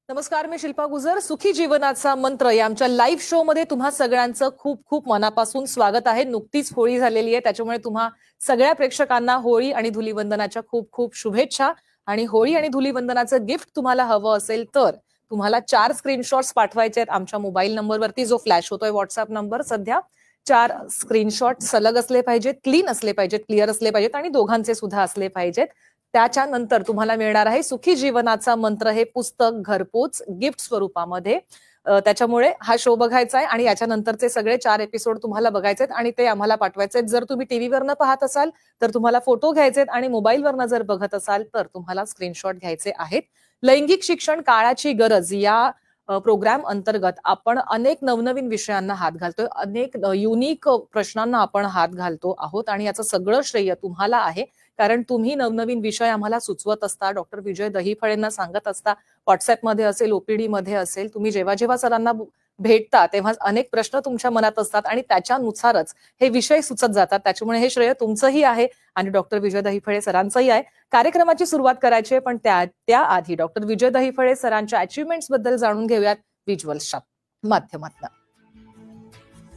नमस्कार, मी शिल्पा गुजर. सुखी जीवनाचा मंत्र या आमच्या लाईव्ह शो मध्ये तुम्हा सगळ्यांचं खूप खूप मनापासून स्वागत आहे. नुकतीच होळी झालेली आहे, त्याच्यामुळे तुम्हा सगळ्या प्रेक्षकांना होळी आणि धुलीवंदनाच्या खूप खूप शुभेच्छा. आणि होळी आणि धुलीवंदनाचं गिफ्ट तुम्हाला हवं असेल तर तुम्हाला 4 स्क्रीनशॉट्स पाठवायचे आहेत आमच्या मोबाईल नंबरवरती, जो फ्लॅश होतोय व्हॉट्सअप नंबर. सध्या 4 स्क्रीनशॉट सलग असले पाहिजेत, क्लीन असले पाहिजेत, क्लिअर असले पाहिजेत आणि दोघांचे सुद्धा असले पाहिजेत. त्याच्यानंतर तुम्हाला मिळणार आहे सुखी जीवनाचा मंत्र हे पुस्तक घरपोच गिफ्ट स्वरूपामध्ये. त्याच्यामुळे हा शो बघायचा आहे आणि याच्यानंतरचे सगळे 4 एपिसोड तुम्हाला बघायचे आहेत आणि ते आम्हाला पाठवायचे आहेत. जर तुम्ही टीव्हीवरनं पाहत असाल तर तुम्हाला फोटो घ्यायचे आहेत आणि मोबाईलवरनं जर बघत असाल तर तुम्हाला स्क्रीनशॉट घ्यायचे आहेत. लैंगिक शिक्षण काळाची गरज या प्रोग्राम अंतर्गत आपण अनेक नवनवीन विषयांना हात घालतोय, अनेक युनिक प्रश्नांना आपण हात घालतो आहोत आणि याचं सगळं श्रेय तुम्हाला आहे, कारण तुम्ही नवनवीन विषय आम्हाला सुचवत असता, डॉक्टर विजय दहीफळेंना सांगत असता, व्हॉट्सअपमध्ये असेल, ओपीडी मध्ये असेल. तुम्ही जेव्हा जेव्हा सरांना भेटता तेव्हा अनेक प्रश्न तुमच्या मनात असतात आणि त्याच्यानुसारच हे विषय सुचत जातात. त्याच्यामुळे हे श्रेय तुमचंही आहे आणि डॉक्टर विजय दहीफळे सरांचंही आहे. कार्यक्रमाची सुरुवात करायची आहे, पण त्याआधी डॉक्टर विजय दहीफळे सरांच्या अचिव्हमेंट्स बद्दल जाणून घेऊयात व्हिज्युअल्सच्या माध्यमातून.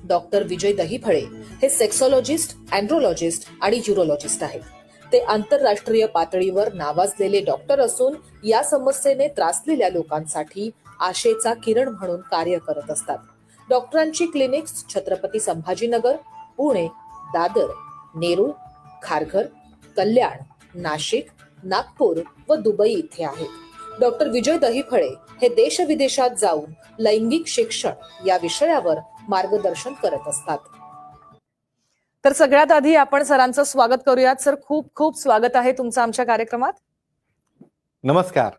डॉक्टर विजय दहीफळे हे सेक्सॉलॉजिस्ट, अँड्रोलॉजिस्ट आणि यूरोलॉजिस्ट आहेत. ते आंतरराष्ट्रीय पातळीवर नावाजलेले डॉक्टर असून या समस्येने त्रासलेल्या लोकांसाठी आशेचा किरण म्हणून कार्य करत असतात. डॉक्टरांची क्लिनिक्स छत्रपती संभाजीनगर, पुणे, दादर, नेरूळ, खारघर, कल्याण, नाशिक, नागपूर व दुबई इथे आहेत. डॉक्टर विजय दहीफळे हे देश विदेशात जाऊन लैंगिक शिक्षण या विषयावर मार्गदर्शन करत असतात. तर सगळ्यात आधी आपण सरांचं स्वागत करूयात. सर, खूप खूप स्वागत आहे तुमचं आमच्या कार्यक्रमात. नमस्कार.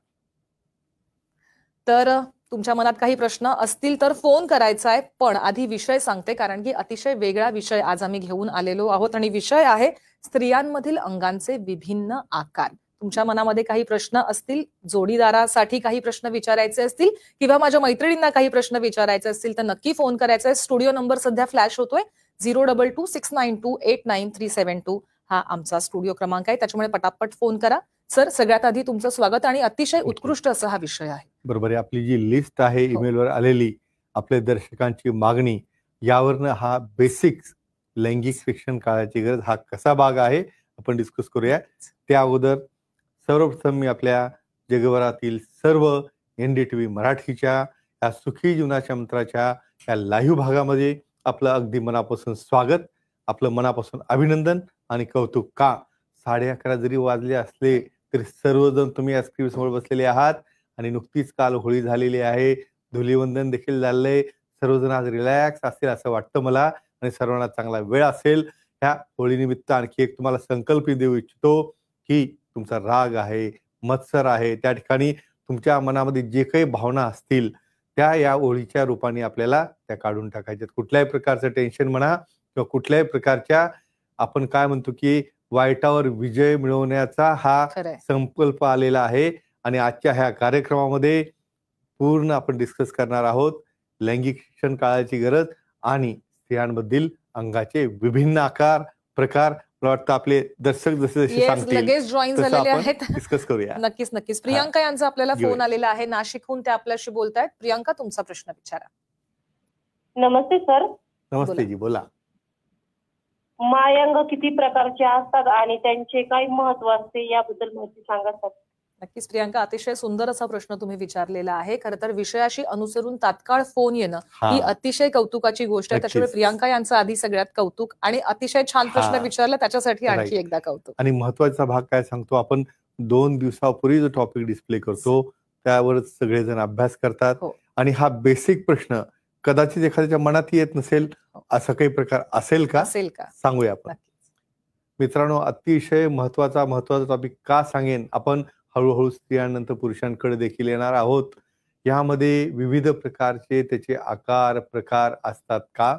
तर तुमच्या मनात काही प्रश्न असतील तर फोन करायचा आहे, पण आधी विषय सांगते, कारण की अतिशय वेगळा विषय आज आम्ही घेऊन आलेलो आहोत आणि विषय आहे स्त्रियांमधील अंगांचे विभिन्न आकार. तुमच्या मनामध्ये काही प्रश्न असतील, जोडीदारासाठी काही प्रश्न विचारायचे असतील किंवा माझ्या मैत्रिणींना काही प्रश्न विचारायचे असतील तर नक्की फोन करायचा आहे. स्टुडिओ नंबर सध्या फ्लॅश होतोय 0226928937 हा आमचा स्टुडिओ क्रमांक आहे, त्याच्यामुळे पटापट फोन करा. सर, सगळ्यात आधी तुमचं स्वागत आणि अतिशय उत्कृष्ट असा हा विषय आहे. बरोबर आहे. आपली जी लिस्ट आहे ईमेलवर आलेली, आपल्या दर्शकांची मागणी, यावरनं हा बेसिक्स लैंगिक शिक्षण काळाची गरज हा कसा भाग आहे आपण डिस्कस करूया. त्या अगोदर सर्वप्रथम मी आपल्या जगभरातील सर्व NDTV मराठीच्या या सुखी जीवनाच्या मंत्राच्या या लाईव्ह भागामध्ये आपलं अगदी मनापासून स्वागत, आपलं मनापासून अभिनंदन आणि कौतुक. का 11:30 जरी वाजले असले तरी सर्वजण तुम्ही या स्क्रीन समोर बसलेले आहात आणि नुकतीच काल होळी झालेली आहे, धुलीवंदन देखील झालंय. सर्वजण आज रिलॅक्स असतील असं वाटतं मला आणि सर्वांना चांगला वेळ असेल. ह्या होळीनिमित्त आणखी एक तुम्हाला संकल्प देऊ इच्छितो की तुमचा राग आहे, मत्सर आहे, त्या ठिकाणी तुमच्या मनामध्ये जे काही भावना असतील त्या या होळीच्या रूपाने आपल्याला त्या काढून टाकायच्यात. कुठल्याही प्रकारचं टेन्शन म्हणा किंवा कुठल्याही प्रकारच्या आपण काय म्हणतो की वाईटावर विजय मिळवण्याचा हा संकल्प आलेला आहे. आणि आजच्या ह्या कार्यक्रमामध्ये पूर्ण आपण डिस्कस करणार आहोत लैंगिक शिक्षण काळाची गरज आणि स्त्रियांमधील अंगाचे विभिन्न आकार, प्रकार. मला वाटतं आपले दर्शक जसे जसे सांगतील लगेच जॉईन झालेले आहेत, डिस्कस करूया. नक्कीच नक्कीच. प्रियांका यांचा आपल्याला फोन आलेला आहे, नाशिकहून त्या आपल्याशी बोलतायत. प्रियांका, तुमचा प्रश्न विचारा. नमस्ते सर. नमस्ते जी, बोला. मायांग किती प्रकारचे असतात आणि त्यांचे काय महत्व असते याबद्दल माहिती सांगा सर. नक्कीच प्रियांका, अतिशय सुंदर असा प्रश्न तुम्ही विचारलेला आहे. खरं तर विषयाशी अनुसरून तात्काळ फोन येणं ही अतिशय कौतुकाची गोष्ट आहे. त्याच्यामुळे प्रियांका यांचं आधी सगळ्यात कौतुक आणि अतिशय छान प्रश्न विचारला त्याच्यासाठी आणखी एकदा कौतुक. आणि महत्वाचा भाग काय सांगतो, आपण 2 दिवसापूर्वी जो टॉपिक डिस्प्ले करतो त्यावरच सगळेजण अभ्यास करतात. आणि हा बेसिक प्रश्न कदाचित एखाद्याच्या मनात येत नसेल, असं काही प्रकार असेल का सांगूया आपण. मित्रांनो, अतिशय महत्वाचा टॉपिक का सांगेन, आपण हळूहळू स्त्रियांनंतर पुरुषांकडे देखील येणार आहोत. यामध्ये विविध प्रकारचे त्याचे आकार, प्रकार असतात का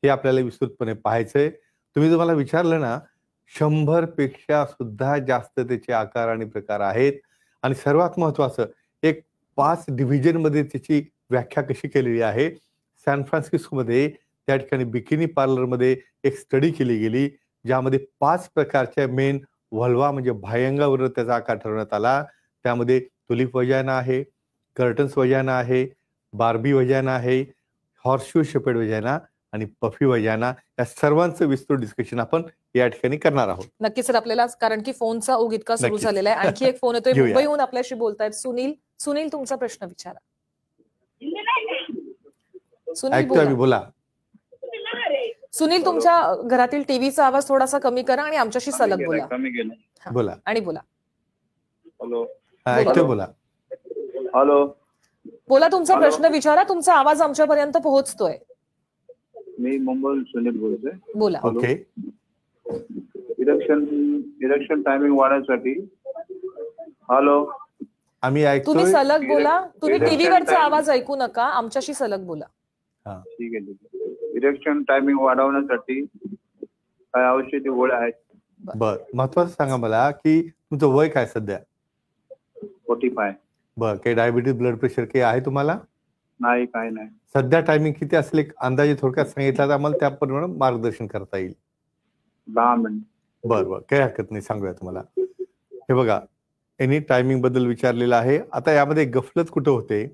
हे आपल्याला विस्तृतपणे पाहायचंय. तुम्ही जर मला विचारलं ना, 100 पेक्षा सुद्धा जास्त त्याचे आकार आणि प्रकार आहेत. आणि सर्वात महत्वाचं, एक 5 डिव्हिजन मध्ये त्याची व्याख्या कशी केलेली आहे. सॅन फ्रान्सिस्कोमध्ये त्या ठिकाणी बिकिनी पार्लरमध्ये एक स्टडी केली गेली, ज्यामध्ये 5 प्रकारच्या मेन व्हल्वा म्हणजे बाह्यंगावर त्याचा आकार ठरवण्यात आला. त्यामध्ये तुलिप वजायना आहे, कर्टन्स वजाना आहे, बार्बी वजाना आहे, हॉर्सशू शेपर्ड वजाना आणि पफी वजाना, या सर्वांचं विस्तृत डिस्कशन आपण या ठिकाणी करणार आहोत. नक्कीच सर, आपल्याला कारण की फोनचा ओघ इतका सुरू नक्कीच. झालेला आहे. आणखी एक फोन येतोय घेऊया. मुंबईहून, आपल्याशी बोलतायत सुनील. सुनील, तुमचा प्रश्न विचारा. सुनील ऐकतोय आम्ही, बोला. बोला. सुनील, तुमच्या घरातील टीव्हीचा आवाज थोडासा कमी करा आणि आमच्याशी सलग बोला. हा. बोला. आणि बोला. हॅलो. हा, ऐकतोय, बोला. हॅलो. बोला, तुमचा हॅलो. प्रश्न विचारा. तुमचा आवाज आमच्यापर्यंत पोहोचतोय. मी मुंबईहून सुनील बोलतोय. बोला. हॅलो. ओके. इलेक्शन टायमिंग वाढवण्यासाठी. हॅलो. आम्ही ऐकतोय. तुम्ही सलग बोला. तुम्ही इलेक्शन टीव्हीवरचा टाइम- आवाज ऐकू नका, आमच्याशी सलग बोला. ठीक आहे, ठीक आहे. इलेक्शन टायमिंग वाढवण्यासाठी काय औषधी गोळ्या आहेत? बर, महत्वाचं सांगा मला की तुमचं वय काय सध्या? 45. बर, काही डायबिटीज, ब्लड प्रेशर काही आहे तुम्हाला? नाही, काय नाही. सध्या टायमिंग किती असेल एक अंदाजे थोडक्यात सांगितलं तर आम्हाला त्याप्रमाणे मार्गदर्शन करता येईल. 10 मिनिट. बरं, काही हरकत नाही, सांगूया तुम्हाला. हे बघा, एनी टायमिंग बद्दल विचारलेलं आहे. आता यामध्ये गफलत कुठं होते,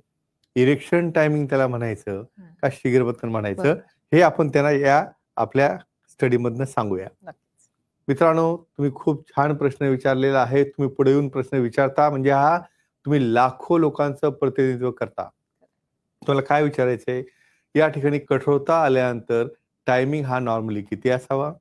इरेक्शन टायमिंग त्याला म्हणायचं का शीघ्रपतन म्हणायचं, हे आपण त्यांना या आपल्या स्टडीमधनं सांगूया. मित्रांनो, तुम्ही खूप छान प्रश्न विचारलेला आहे. तुम्ही पुढे येऊन प्रश्न विचारता म्हणजे हा तुम्ही लाखो लोकांचं प्रतिनिधित्व करता. तुम्हाला काय विचारायचंय, या ठिकाणी कठोरता आल्यानंतर टायमिंग हा नॉर्मली किती असावा?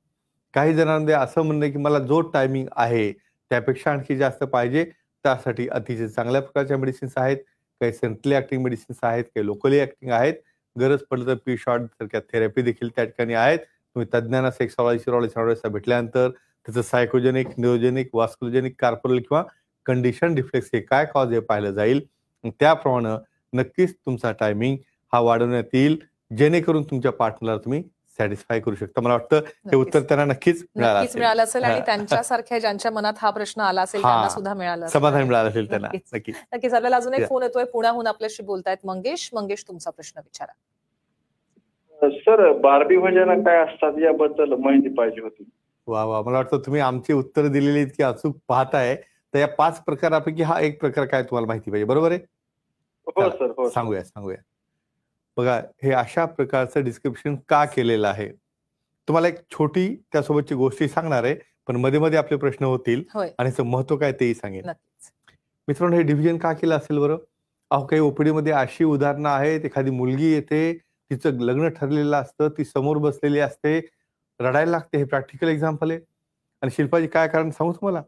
काही जणांमध्ये असं म्हणणं की मला जो टायमिंग आहे त्यापेक्षा आणखी जास्त पाहिजे. त्यासाठी अतिशय चांगल्या प्रकारच्या मेडिसिन्स आहेत, काही सेंट्रली ऍक्टिंग मेडिसिन्स आहेत, काही लोकली ऍक्टिंग आहेत. गरज पडलं तर पी शॉट सारख्या थेरपी देखील त्या ठिकाणी आहेत. तुम्ही तज्ज्ञांना सेक्सॉलॉजिस्ट बघितल्यानंतर त्याचं सायकोजेनिक, न्यूरोजेनिक, वास्कुलोजेनिक, कार्पोरल किंवा कंडिशन डिफ्लेक्स हे काय कॉज हे पाहिलं जाईल. त्याप्रमाणे नक्कीच तुमचा टायमिंग हा वाढवण्यात येईल, जेणेकरून तुमच्या पार्टनरला तुम्ही सॅटिस्फाय करू शकता. मला वाटतं हे उत्तर त्यांना नक्कीच मिळालं असेल आणि त्यांच्यासारख्या ज्यांच्या मनात हा प्रश्न आला असेल त्यांना सुद्धा मिळालं असेल, समाधान मिळालं असेल त्यांना. नक्कीच. आपल्याला अजून एक फोन येतोय पुण्याहून, आपल्याशी बोलतायत मंगेश. मंगेश, तुमचा प्रश्न विचारा. सर, बार्बी वजाना काय असतात याबद्दल माहिती पाहिजे होती. वा वा, मला वाटतं तुम्ही आमची उत्तर दिलेली इतकी अचूक पाहताय. तर या 5 प्रकारापैकी हा एक प्रकार काय तुम्हाला माहिती पाहिजे, बरोबर आहे? हो सर, हो. सांगूया. बघा, हे अशा प्रकारचं डिस्क्रिप्शन का केलेलं आहे, तुम्हाला एक छोटी त्यासोबतची गोष्टी सांगणार आहे, पण मध्ये मध्ये आपले प्रश्न होतील आणि याचं महत्व काय तेही सांगेन. मित्रांनो, हे डिव्हिजन का केलं असेल बरं? अहो, काही ओपीडी मध्ये अशी उदाहरणं आहेत, एखादी मुलगी येते, तिचं लग्न ठरलेलं असतं, ती समोर बसलेली असते, रडायला लागते. हे प्रॅक्टिकल एक्झाम्पल आहे. आणि शिल्पाजी काय कारण सांगू तुम्हाला,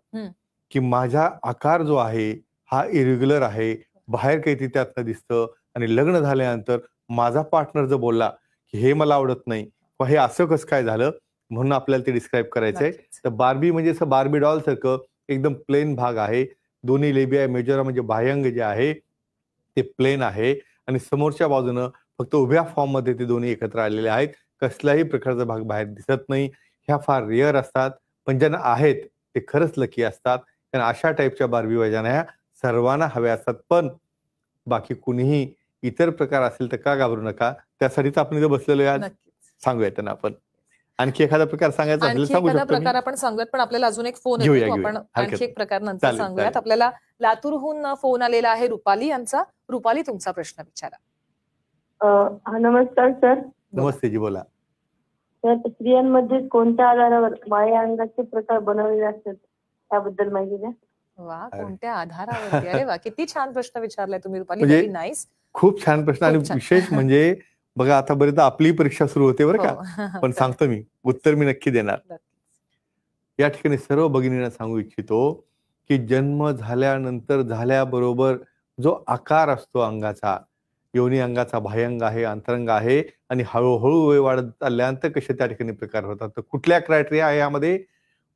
की माझा आकार जो आहे हा इरेग्युलर आहे, बाहेर काहीतरी त्यातनं दिसतं, आणि लग्न झाल्यानंतर माझा पार्टनर जर बोलला की हे मला आवडत नाही किंवा हे असं कसं काय झालं, म्हणून आपल्याला ते डिस्क्राईब करायचंय. तर बार्बी म्हणजे असं बार्बी डॉल सारखं एकदम प्लेन भाग आहे. दोन्ही लेबिया मेजोरा म्हणजे बाह्यांग जे आहे ते प्लेन आहे, आणि समोरच्या बाजूनं फक्त उभ्या फॉर्म मध्ये ते दोन्ही एकत्र आलेले आहेत. कसलाही प्रकारचा भाग बाहेर दिसत नाही. ह्या फार रेअर असतात, पण ज्यांना आहेत ते खरंच लकी असतात. कारण अशा टाईपच्या बार्बी वजाना ह्या सर्वांना हव्या असतात. पण बाकी कुणीही इतर प्रकार असेल तर का घाबरू नका, त्यासाठीच आपण इथे बसलेलो आहे. सांगूया त्यांना आपण. आणखी एखादा प्रकार सांगायचा असेल सांगू शकतो. प्रकार आपण सांगूयात, पण आपल्याला अजून एक फोन येतो, आपण आणखी एक प्रकार नंतर सांगूयात. आपल्याला लातूरहून फोन आलेला आहे रुपाली यांचा. रुपाली, तुमचा प्रश्न विचारा. नमस्कार सर. नमस्ते जी, बोला. तर स्त्रियांमध्ये कोणत्या आधारावर बाह्य अंगाचे प्रकार बनवलेले असतात त्याबद्दल माहिती द्या. वा, कोणत्या आधारावर? अरे वा, किती छान प्रश्न विचारलाय तुम्ही रुपाली. म्हणजे व्हेरी नाईस. खूप छान प्रश्न. आणि विशेष म्हणजे बघा, आतापर्यंत आपली परीक्षा सुरू होते बरं का, पण सांगतो मी उत्तर मी नक्की देणार. या ठिकाणी सर्व भगिनींना सांगू इच्छितो की जन्म झाल्यानंतर झाल्याबरोबर जो आकार असतो अंगाचा, योनी अंगाचा बाह्यंग आहे, अंतरंग आहे, आणि हळूहळू वय वाढत चालल्यानंतर कसे त्या ठिकाणी प्रकार होतात. तर कुठल्या क्रायटेरिया आहे यामध्ये?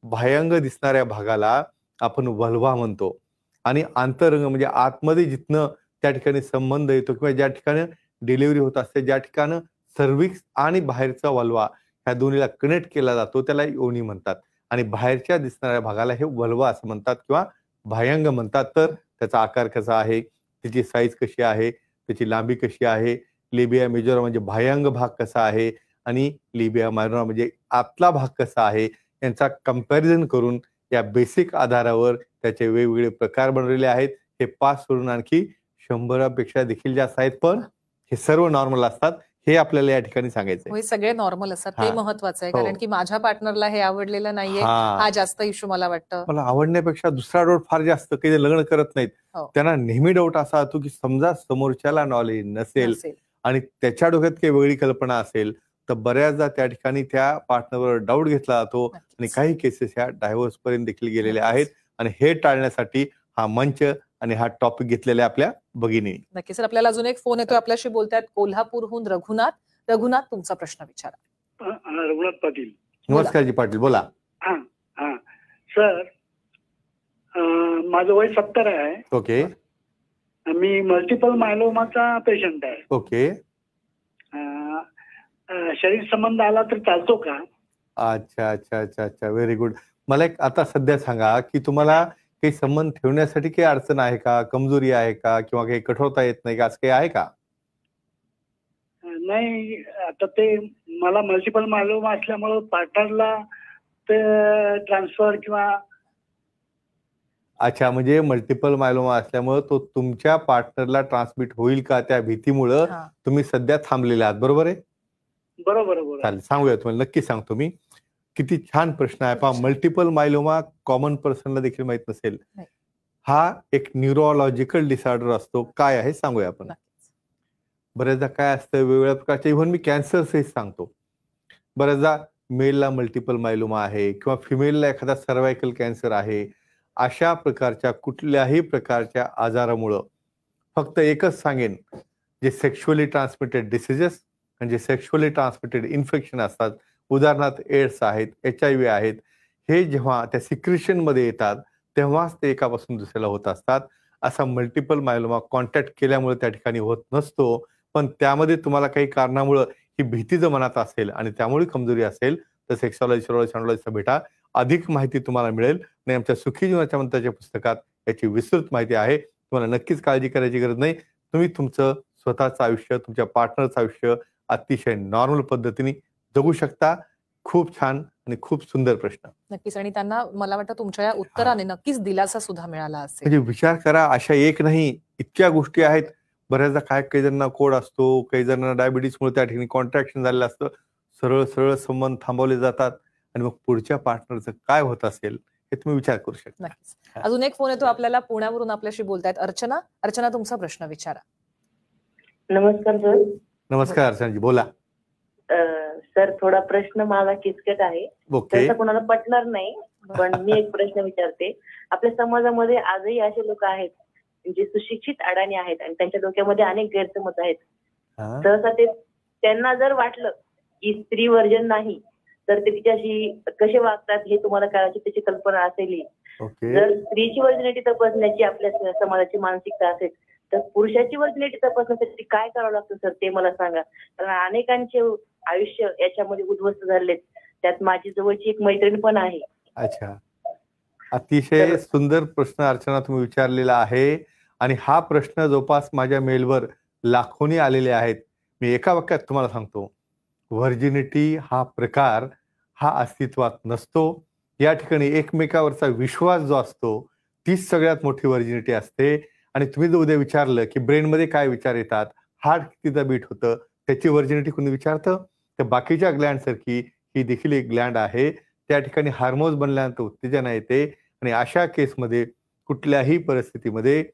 बाह्यंग दिसणाऱ्या भागाला आपण वल्वा म्हणतो, आणि आंतरंग म्हणजे आतमध्ये जिथनं त्या ठिकाणी संबंध येतो किंवा ज्या ठिकाणी डिलिव्हरी होत असते, ज्या ठिकाणी सर्विक्स आणि बाहेरचा वल्वा ह्या दोन्हीला कनेक्ट केला जातो, त्याला योनी म्हणतात. आणि बाहेरच्या दिसणाऱ्या भागाला हे वल्वा असं म्हणतात किंवा बाह्यंग म्हणतात. तर त्याचा आकार कसा आहे, त्याची साईज कशी आहे, त्याची लांबी कशी आहे, लेबिया मेजोरा म्हणजे बाह्यंग भाग कसा आहे, आणि लेबिया मायनोरा म्हणजे आतला भाग कसा आहे, यांचा कंपॅरिझन करून या बेसिक आधारावर त्याचे वेगवेगळे प्रकार बनवलेले आहेत. हे 5 सोडून आणखी 100पेक्षा देखील जास्त आहेत, पण हे सर्व नॉर्मल असतात, हे आपल्याला या ठिकाणी सांगायचंय. हे सगळे नॉर्मल असतात, ते हा. महत्वाचं आहे. हो. कारण की माझ्या पार्टनरला हे आवडलेलं नाहीये, हा हा, जास्त इश्यू मला वाटतं. मला आवडण्यापेक्षा दुसरा डाऊट फार जास्त, काही जे लग्न करत नाहीत हो. त्यांना नेहमी डाऊट असा होतो की समजा समोरच्याला नॉलेज नसेल नसेल. आणि त्याच्या डोक्यात काही वेगळी कल्पना असेल तर बऱ्याचदा त्या ठिकाणी त्या पार्टनरवर डाऊट घेतला जातो आणि नक्कीच. काही केसेस ह्या डायव्होर्स पर्यंत देखील गेलेल्या नक्कीच. आहेत. आणि हे टाळण्यासाठी हा मंच आणि हा टॉपिक घेतलेला आहे आपल्या भगिनी. नक्की सर, आपल्याला अजून एक फोन येतोय, आपल्याशी बोलतायत कोल्हापूरहून रघुनाथ. रघुनाथ, तुमचा प्रश्न विचारा. रघुनाथ पाटील. नमस्कार जी पाटील, बोला. हा हा सर, माझं वय 70 आहे. ओके मी मल्टिपल मायलोमाचा पेशंट आहे. ओके. शरीर संबंध आला तर चालतो का? अच्छा अच्छा अच्छा अच्छा, व्हेरी गुड. मला एक आता सध्या सांगा की तुम्हाला काही संबंध ठेवण्यासाठी काही अडचण आहे का, कमजोरी आहे का, किंवा काही कठोरता येत नाही का, असं काही आहे का? नाही, आता ते मला मल्टिपल मायलोमा असल्यामुळं पार्टनरला ते ट्रान्सफर किंवा अच्छा, म्हणजे मल्टिपल मायलोमा असल्यामुळे तो तुमच्या पार्टनरला ट्रान्समिट होईल का त्या भीतीमुळं हा. तुम्ही सध्या थांबलेले आहात, बरोबर आहे? बरोबर. चालेल, सांगूया तुम्हाला, नक्की सांगतो मी. किती छान प्रश्न आहे पहा. मल्टिपल मायलोमा कॉमन पर्सनला देखील माहित नसेल. नाही. हा एक न्यूरोलॉजिकल डिसऑर्डर असतो. काय आहे सांगूया आपण. नक्कीच. बऱ्याचदा काय असतं, वेगवेगळ्या प्रकारचे, इव्हन मी कॅन्सरचे सांगतो. बऱ्याचदा मेलला मल्टिपल मायलोमा आहे किंवा फिमेलला एखादा सर्वायकल कॅन्सर आहे. अशा प्रकारच्या कुठल्याही प्रकारच्या आजारामुळं फक्त एकच सांगेन, जे सेक्शुअली ट्रान्समिटेड डिसिजेस म्हणजे सेक्शुअली ट्रान्समिटेड इन्फेक्शन असतात, उदाहरणार्थ एड्स आहेत, HIV आहेत, हे जेव्हा त्या सिक्रेशनमध्ये येतात तेव्हाच ते एकापासून दुसऱ्याला होत असतात. असा मल्टिपल मायलोमा कॉन्टॅक्ट केल्यामुळे त्या ठिकाणी होत नसतो, पण त्यामध्ये तुम्हाला काही कारणामुळं ही भीती जर मनात असेल आणि त्यामुळे कमजोरी असेल तर सेक्सॉलॉजी भेटा, अधिक माहिती तुम्हाला मिळेल. आणि आमच्या सुखी जीवनाच्या मंत्राच्या पुस्तकात याची विस्तृत माहिती आहे. तुम्हाला नक्कीच काळजी करायची गरज नाही. तुम्ही तुमचं स्वतःचं आयुष्य, तुमच्या पार्टनरचं आयुष्य अतिशय नॉर्मल पद्धतीने जगू शकता. खूप छान आणि खूप सुंदर प्रश्न. नक्कीच. आणि त्यांना मला वाटतं तुमच्या या उत्तराने नक्कीच दिलासा सुद्धा मिळाला असेल. म्हणजे विचार करा, अशा एक नाही इतक्या गोष्टी आहेत. बऱ्याचदा काही जणांना कोड असतो, काही जणांना डायबिटीसमुळे त्या ठिकाणी कॉन्ट्रॅक्शन झालेलं असतं. सरळ सरळ संबंध थांबवले जातात आणि मग पुढच्या पार्टनरचं काय होत असेल हे तुम्ही विचार करू शकता. नक्कीच. अजून एक फोन येतो आपल्याला, पुण्यावरून आपल्याशी बोलतायत अर्चना. अर्चना, तुमचा प्रश्न विचारा. नमस्कार सर. नमस्कार अर्चनाजी, बोला. सर, थोडा प्रश्न माझा किचकट आहे. ओके. तसं कोणाला पटणार नाही, पण मी एक प्रश्न विचारते. आपल्या समाजामध्ये आजही असे लोक आहेत जे सुशिक्षित अडाणी आहेत आणि त्यांच्या डोक्यामध्ये अनेक गैरसमज आहेत. हा. सहसा ते त्यांना जर वाटलं की स्त्री वर्जन नाही तर ते तिच्याशी कसे वागतात हे तुम्हाला करायची त्याची कल्पना असेल. ओके. जर स्त्रीची वर्जिनिटी तपासण्याची आपल्या समाजाची मानसिकता असेल तर पुरुषाची वर्जिनिटी तपासण्यासाठी काय करावं लागतं सर, ते मला सांगा. कारण अनेकांचे आयुष्य याच्यामध्ये उद्ध्वस्त झालेत. त्यात माझी जवळची एक मैत्रीण पण आहे. अच्छा, अतिशय सुंदर प्रश्न अर्चना तुम्ही विचारलेला आहे. आणि हा प्रश्न जवळपास माझ्या मेलवर लाखोनी आलेले आहेत. मी एका वाक्यात तुम्हाला सांगतो, व्हर्जिनिटी हा प्रकार हा अस्तित्वात नसतो. या ठिकाणी एकमेकावरचा विश्वास जो असतो तीच सगळ्यात मोठी व्हर्जिनिटी असते. आणि तुम्ही जर उद्या विचारलं की ब्रेनमध्ये काय विचार येतात, हार्ट कितीदा बीट होतं, त्याची व्हर्जिनिटी कोणी विचारतं? तर बाकीच्या ग्लँड सारखी ही देखील एक ग्लँड आहे. त्या ठिकाणी हार्मोन्स बनल्यानंतर उत्तेजना येते. आणि अशा केसमध्ये कुठल्याही परिस्थितीमध्ये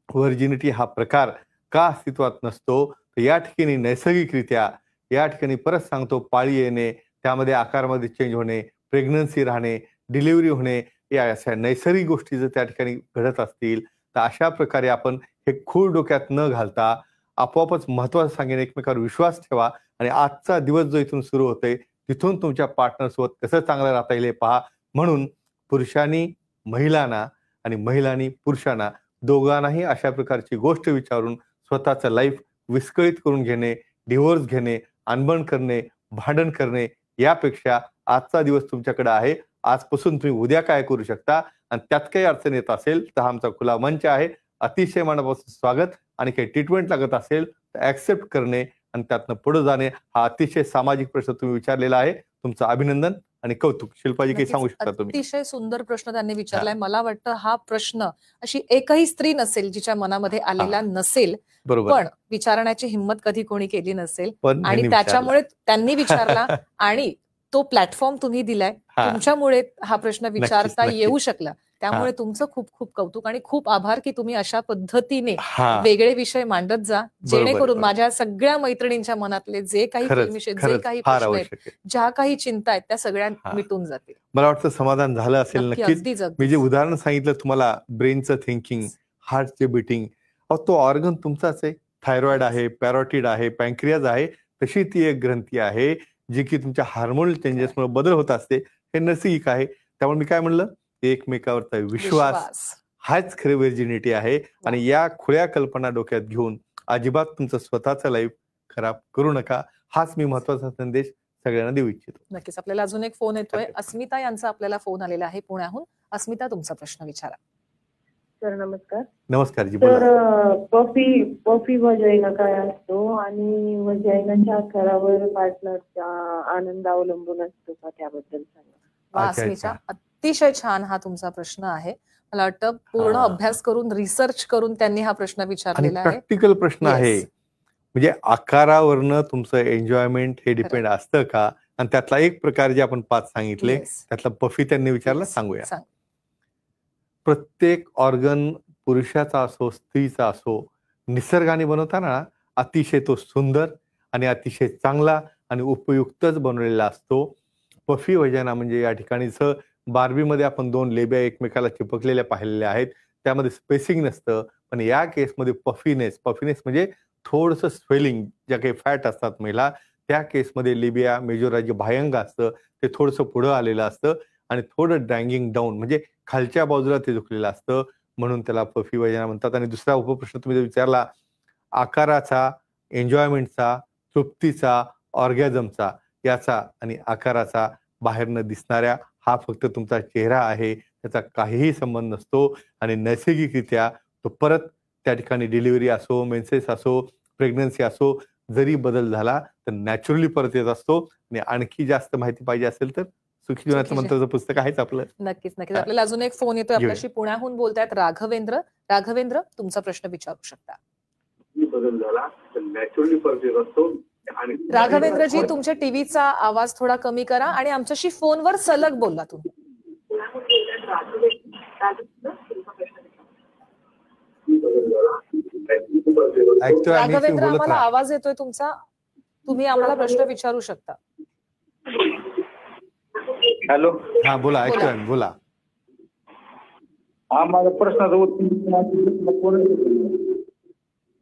व्हर्जिनिटी हा प्रकार का अस्तित्वात नसतो? तर या ठिकाणी नैसर्गिकरित्या, या ठिकाणी परत सांगतो, पाळी येणे, त्यामध्ये आकारामध्ये चेंज होणे, प्रेग्नन्सी राहणे, डिलिव्हरी होणे, या अशा नैसर्गिक गोष्टी जर त्या ठिकाणी घडत असतील तर अशा प्रकारे आपण हे खूळ डोक्यात न घालता आपोआपच महत्वाचं सांगेन, एकमेकावर विश्वास ठेवा. आणि आजचा दिवस जो इथून सुरू होतोय तिथून तुमच्या पार्टनरसोबत कसं चांगलं राहता येईल हे पहा. म्हणून पुरुषांनी महिलांना आणि महिलांनी पुरुषांना दोघांनाही अशा प्रकारची गोष्ट विचारून स्वतःचं लाईफ विस्कळीत करून घेणे, डिव्होर्स घेणे, अनबन करणे, भांडण करणे यापेक्षा आजचा दिवस तुमच्याकडे आहे. आजपासून तुम्ही उद्या काय करू शकता आणि त्यात काही अडचण येत असेल तर हा आमचा खुला मंच आहे. अतिशय मनापासून स्वागत. आणि काही ट्रीटमेंट लागत असेल तर ऍक्सेप्ट करणे आणि त्यातनं पुढे जाणे हा अतिशय सामाजिक प्रश्न तुम्ही विचारलेला आहे. तुमचं अभिनंदन आणि कौतुक. शिल्पाजी काही सांगू शकता तुम्ही? अतिशय सुंदर प्रश्न त्यांनी विचारलाय. मला वाटतं हा प्रश्न अशी एकही स्त्री नसेल जिच्या मनामध्ये आलेला नसेल, बरोबर, पण विचारण्याची हिंमत कधी कोणी केली नसेल पण आणि ह्यांनी त्याच्यामुळे त्यांनी विचारला आणि तो प्लॅटफॉर्म तुम्ही दिलाय, तुमच्यामुळे हा प्रश्न विचारता नक्कीच. येऊ शकला. त्यामुळे तुमचं खूप खूप कौतुक आणि खूप आभार की तुम्ही अशा पद्धतीने वेगळे विषय मांडत जा, जेणेकरून माझ्या सगळ्या मैत्रिणींच्या मनातले जे काही फिल्मविषयी जे काही प्रश्न आहेत, ज्या काही चिंता आहेत, त्या सगळ्या मिटून जातील. मला वाटतं समाधान झालं असेल नक्कीच. मी जे उदाहरण सांगितलं तुम्हाला, ब्रेनचं थिंकिंग, हार्टचे बिटिंग, तो ऑर्गन तुमचाच आहे. थायरॉइड आहे, पॅरोटिड आहे, पॅन्क्रियाज आहे, तशी ती एक ग्रंथी आहे जी की तुमच्या हार्मोनल चेंजेसमुळे बदल होत असते. हे नैसर्गिक आहे. त्यामुळे मी काय म्हणलं, एकमेकावरचा विश्वास हाच खरी व्हर्जिनिटी आहे. आणि या खुल्या कल्पना डोक्यात घेऊन अजिबात तुमचं स्वतःचं लाईफ खराब करू नका. हाच मी महत्वाचा संदेश सगळ्यांना देऊ इच्छितो. नक्कीच. आपल्याला अजून एक फोन येतोय. अस्मिता यांचा आपल्याला फोन आलेला आहे पुण्याहून. अस्मिता, तुमचा प्रश्न विचारा. सर नमस्कार. नमस्कार जी, तर पफी वजायना काय असतो आणि वजायनाच्या आकारावर पार्टनरचा आनंद अवलंबून असतो का, त्याबद्दल सांगा. अस्मिता, अतिशय छान हा तुमचा प्रश्न आहे. मला वाटतं पूर्ण अभ्यास करून, रिसर्च करून त्यांनी हा प्रश्न विचारलेला आहे. प्रॅक्टिकल प्रश्न आहे. म्हणजे आकारावरनं तुमचं एन्जॉयमेंट हे डिपेंड असतं का? आणि त्यातला एक प्रकार जे आपण 5 सांगितले, त्यातला पफी त्यांनी विचारला. सांगूया. प्रत्येक ऑर्गन पुरुषाचा असो, स्त्रीचा असो, निसर्गाने बनवताना अतिशय तो सुंदर आणि अतिशय चांगला आणि उपयुक्तच बनवलेला असतो. पफी वजायना म्हणजे या ठिकाणीच बार्बीमध्ये आपण 2 लेब्या एकमेकाला चिपकलेल्या पाहिलेल्या आहेत. त्यामध्ये स्पेसिंग नसतं. पण या केसमध्ये पफीनेस म्हणजे थोडंसं स्वेलिंग, ज्या काही फॅट असतात महिला, त्या केसमध्ये लेबिया मेजोरा जे बाह्यंग असतं ते थोडंसं पुढं आलेलं असतं आणि थोडं ड्रँगिंग डाऊन म्हणजे खालच्या बाजूला ते झुकलेलं असतं. म्हणून त्याला पफी वजायना म्हणतात. आणि दुसरा उपप्रश्न तुम्ही विचारला, आकाराचा, एन्जॉयमेंटचा, तृप्तीचा, ऑर्गॅझमचा, याचा आणि आकाराचा बाहेरनं दिसणाऱ्या हा फक्त तुमचा चेहरा आहे. त्याचा काहीही संबंध नसतो. आणि नैसर्गिकरित्या तो परत त्या ठिकाणी डिलिव्हरी असो, मेन्सेस असो, प्रेग्नन्सी असो, जरी बदल झाला तर नॅचरली परत येत असतो. आणि आणखी जास्त माहिती पाहिजे असेल तर सुखी जीवनाचं मंत्राचं पुस्तक आहेच आपलं. नक्कीच. आपल्याला अजून एक फोन येतोय. आपल्याशी पुण्याहून बोलतायत राघवेंद्र. राघवेंद्र, तुमचा प्रश्न विचारू शकता. बदल झाला तर नॅचरली परत येत असतो. राघवेंद्रजी, तुमच्या टीव्हीचा आवाज थोडा कमी करा आणि आमच्याशी फोनवर सलग बोला तुम्ही. राघवेंद्र, आम्हाला आवाज येतोय तुमचा. तुम्ही आम्हाला प्रश्न विचारू शकता. हॅलो. हा बोला, ऐकतोय बोला. हा, माझा प्रश्नाचं उत्तर.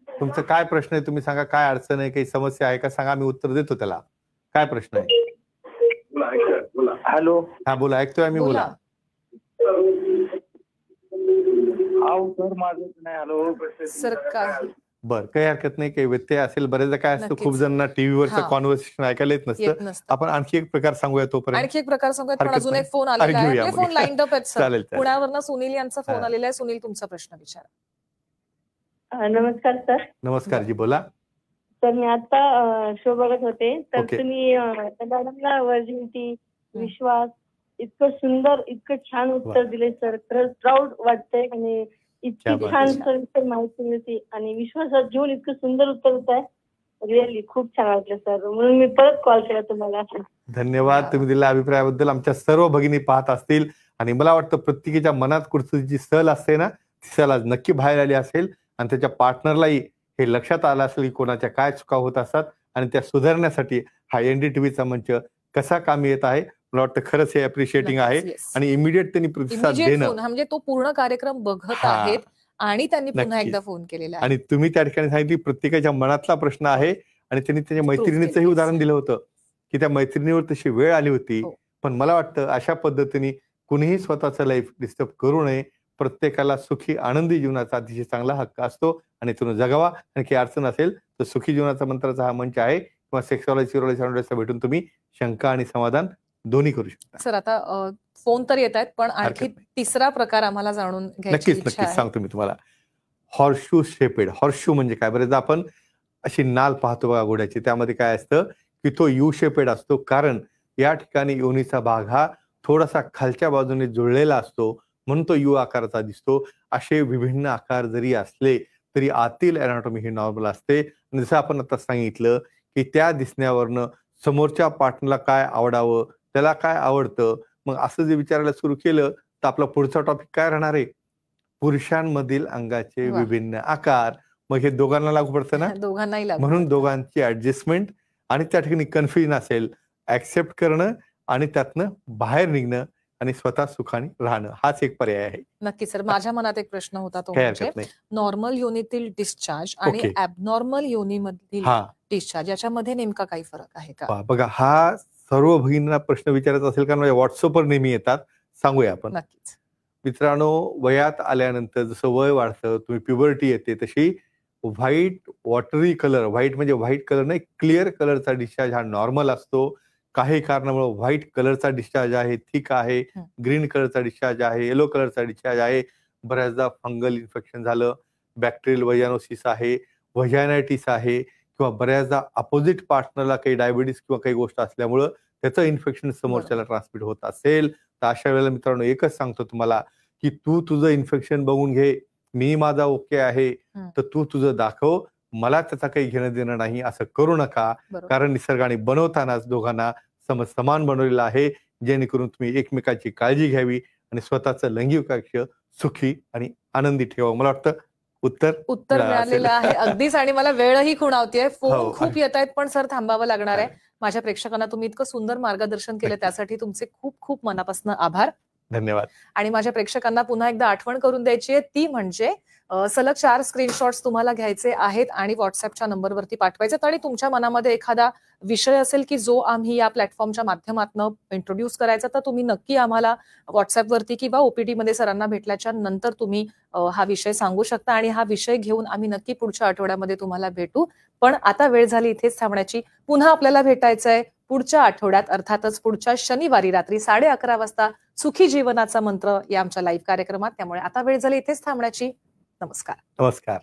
तुमचा काय प्रश्न आहे तुम्ही सांगा. काय अडचण आहे, काही समस्या आहे का सांगा, मी उत्तर देतो त्याला. काय प्रश्न आहे? हॅलो. हा बोला, ऐकतोय आम्ही, बोला. सर काय बर, काही हरकत नाही. काही व्यत्यय असेल, बरेचदा काय असतं, खूप जणांना टीव्हीवरचं कॉन्व्हर्सेशन ऐकायला येत नसतं. आपण आणखी एक प्रकार सांगूया तोपर्यंत. आणखी एक प्रकार सांगूयात, पण अजून एक फोन आलेला आहे. फोन लाईन अप आहेत सर. पुण्यावरनं सुनील यांचा फोन आलेला आहे. सुनील, तुमचा प्रश्न विचारा. नमस्कार सर. नमस्कार जी, बोला. तर मी आता शो बघत होते, तर तुम्ही मॅडमला व्हर्जिनिटी, विश्वास, इतकं सुंदर, इतकं छान उत्तर दिले सर. खरंच प्राऊड वाटतंय आणि इतकी छान सविस्तर माहिती मिळते आणि विश्वासात घेऊन इतकं सुंदर उत्तर होत आहे. रिअली खूप छान वाटलं सर, म्हणून मी परत कॉल केला तुम्हाला. धन्यवाद तुम्ही दिलेल्या अभिप्रायाबद्दल. आमच्या सर्व भगिनी पाहत असतील आणि मला वाटतं प्रत्येकाच्या मनात कुठची जी सल असते ना, ती सल आज नक्की बाहेर आली असेल आणि त्याच्या पार्टनरलाही हे लक्षात आलं असेल की कोणाच्या काय चुका होत असतात आणि त्या सुधारण्यासाठी हा एनडीटीव्हीचा मंच कसा कामी येत आहे. मला वाटतं खरंच हे अप्रिशिएटिंग आहे आणि इमिडिएट त्यांनी प्रतिसाद देणं, म्हणजे तो पूर्ण कार्यक्रम बघत आहेत आणि त्यांनी पुन्हा एकदा फोन केलेला आहे. आणि तुम्ही त्या ठिकाणी सांगितली प्रत्येकाच्या मनातला प्रश्न आहे. आणि त्यांनी त्याच्या मैत्रिणीचंही उदाहरण दिलं होतं की त्या मैत्रिणीवर तशी वेळ आली होती. पण मला वाटतं अशा पद्धतीने कुणीही स्वतःचं लाईफ डिस्टर्ब करू नये. प्रत्येकाला सुखी आनंदी जीवनाचा अतिशय चांगला हक्क असतो आणि तो जगावा. आणि काही अडचण असेल तर सुखी जीवनाचा मंत्राचा हा मंच आहे किंवा सेक्सॉलॉजी भेटून तुम्ही शंका आणि समाधान दोन्ही करू शकता. सर, आता फोन तर येत आहेत, पण आणखी तिसरा प्रकार आम्हाला जाणून घ्यायची इच्छा आहे. नक्कीच सांगतो मी तुम्हाला. Horseshoe shaped. हॉर्सशू म्हणजे काय? बरेचदा आपण अशी नाल पाहतो बघा घोड्याची, त्यामध्ये काय असतं की तो यू शेपेड असतो, कारण या ठिकाणी योनीचा भाग हा थोडासा खालच्या बाजूने जुळलेला असतो, म्हणून तो यू आकाराचा दिसतो. असे विभिन्न आकार जरी असले तरी आतील अॅनाटॉमी ही नॉर्मल असते. आणि जसं आपण आता सांगितलं की त्या दिसण्यावरनं समोरच्या पार्टनरला काय आवडावं, त्याला काय आवडतं, मग असं जे विचारायला सुरू केलं तर आपला पुढचा टॉपिक काय राहणार आहे? पुरुषांमधील अंगाचे वा. विभिन्न आकार. मग हे दोघांना लागू पडतं ना, दोघांनाही लागू म्हणून पडतं. दोघांची ऍडजस्टमेंट आणि त्या ठिकाणी कन्फ्युजन असेल, ऍक्सेप्ट करणं आणि त्यातनं बाहेर निघणं आणि स्वतः सुखाने राहणं, हाच एक पर्याय आहे. नक्की सर. माझ्या मनात एक प्रश्न होता, तो काही म्हणजे हरकत नाही. नॉर्मल योनीतील डिस्चार्ज आणि ओके. ऍबनॉर्मल योनीमधील हा डिस्चार्ज याच्यामध्ये नेमका काही फरक आहे का? बघा, हा सर्व भगिनींना प्रश्न विचारायचा असेल कारण माझ्या व्हॉट्सअपवर नेहमी येतात. सांगूया आपण. नक्कीच. मित्रांनो, वयात आल्यानंतर जसं वय वाढतं, तुम्ही प्युबर्टी येते, तशी व्हाईट वॉटरी कलर, व्हाईट म्हणजे व्हाईट कलर नाही, क्लिअर कलरचा डिस्चार्ज हा नॉर्मल असतो. काही कारणामुळे व्हाईट कलरचा डिस्चार्ज आहे, थिक आहे, ग्रीन कलरचा डिस्चार्ज आहे, येलो कलरचा डिस्चार्ज आहे. बऱ्याचदा फंगल इन्फेक्शन झालं, बॅक्टेरियल वजानोसिस आहे, व्हजायनायटिस आहे, किंवा बऱ्याचदा अपोजिट पार्टनरला काही डायबिटीस किंवा काही गोष्ट असल्यामुळं त्याचं इन्फेक्शन समोरच्याला ट्रान्समिट होत असेल तर अशा वेळेला मित्रांनो एकच सांगतो तुम्हाला की तू तुझं इन्फेक्शन बघून घे, मी माझा ओके आहे, तर तू तुझं दाखव, मला त्याचा काही घेणं देणं नाही, असं करू नका. बरोबर. कारण निसर्गाने बनवतानाच दोघांना समान बनवलेलं आहे, जेणेकरून तुम्ही एकमेकाची काळजी घ्यावी आणि स्वतःचं लैंगिक आयुष्य सुखी आणि आनंदी ठेवा. मला वाटतं उत्तर मिळालेलं आहे अगदीच. आणि मला वेळही खुणावतीये, फोन हो. खूप येत आहेत, पण सर थांबावं लागणार आहे. माझ्या प्रेक्षकांना तुम्ही इतकं सुंदर मार्गदर्शन केलं, त्यासाठी तुमचे खूप खूप मनापासून आभार. धन्यवाद. आणि माझ्या प्रेक्षकांना पुन्हा एकदा आठवण करून द्यायची आहे, ती म्हणजे सलग 4 स्क्रीनशॉट्स तुम्हाला घ्यायचे आहेत आणि व्हॉट्सअपच्या नंबरवरती पाठवायचे. आणि तुमच्या मनामध्ये एखादा विषय असेल की जो आम्ही या प्लॅटफॉर्मच्या माध्यमातून इंट्रोड्यूस करायचा, तर तुम्ही नक्की आम्हाला व्हॉट्सअपवरती किंवा ओपीडी मध्ये सरांना भेटल्याच्या नंतर तुम्ही हा विषय सांगू शकता आणि हा विषय घेऊन आम्ही नक्की पुढच्या आठवड्यामध्ये तुम्हाला भेटू. पण आता वेळ झाली इथेच थांबण्याची. पुन्हा आपल्याला भेटायचंय पुढच्या आठवड्यात, अर्थातच पुढच्या शनिवारी रात्री 11:30 वाजता सुखी जीवनाचा मंत्र या आमच्या लाईव्ह कार्यक्रमात. त्यामुळे आता वेळ झाली इथेच थांबण्याची. नमस्कार. नमस्कार.